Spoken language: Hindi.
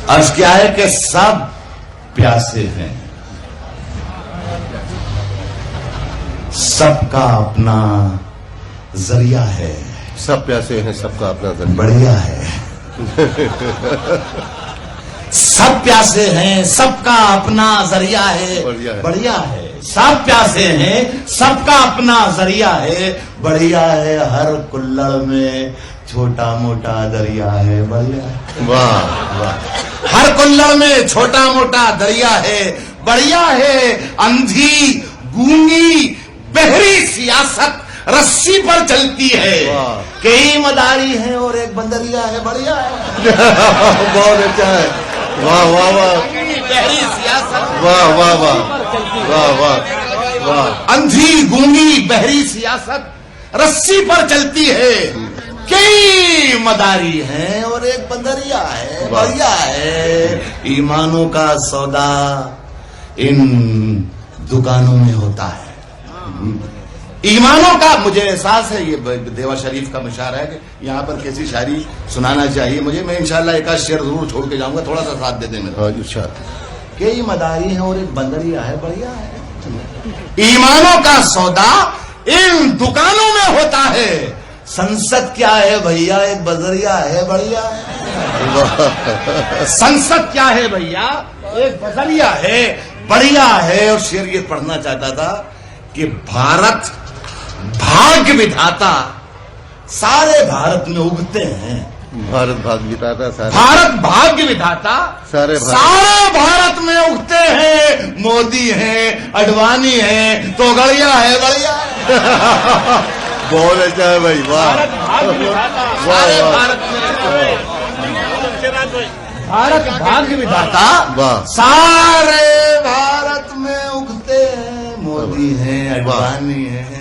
अर्ज क्या है कि सब प्यासे हैं, सबका अपना जरिया है। सब प्यासे हैं, सबका अपना जरिया बढ़िया है। सब प्यासे हैं, सबका अपना जरिया है। बढ़िया है। सब प्यासे हैं, सबका अपना जरिया है। बढ़िया है। हर कुल्लड़ में छोटा मोटा दरिया है। बढ़िया है। वाह वाह। हर कुल्लड़ में छोटा मोटा दरिया है। बढ़िया है। अंधी गूंगी बहरी सियासत रस्सी पर चलती है। कई मदारी हैं और एक बंदरिया है। बढ़िया है। बहुत अच्छा है। वाह वाह वाह। बहरी सियासत। वाह वाह वाह वाह वाह वाह। अंधी गूंगी बहरी सियासत रस्सी पर चलती है। कई मदारी हैं और एक बंदरिया है। बढ़िया है। ईमानों का सौदा इन दुकानों में होता है। ईमानों का मुझे एहसास है, ये देवा शरीफ का मुशायरा है कि यहाँ पर कैसी शायरी सुनाना चाहिए मुझे। मैं इंशाल्लाह एक आध शेर जरूर छोड़ के जाऊंगा, थोड़ा सा साथ दे दें मेरा। कई मदारी हैं और एक बंदरिया है। बढ़िया है। ईमानों का सौदा इन दुकानों में होता है। संसद क्या है भैया, एक बजरिया है। बढ़िया है। संसद क्या है भैया, एक बजरिया है। बढ़िया है। और शेर ये पढ़ना चाहता था कि भारत भाग्य विधाता सारे भारत में उगते हैं। भारत भाग्य विधाता सारे भारत भाग्य विधाता सारे भारत में उगते हैं। मोदी हैं, अडवाणी हैं, तो गड़िया है। बढ़िया है। बहुत अच्छा है भाई। वाह। सारे भारत भाग्य विधाता वाह। सारे भारत में उगते हैं। मोदी हैं, अडवाणी हैं,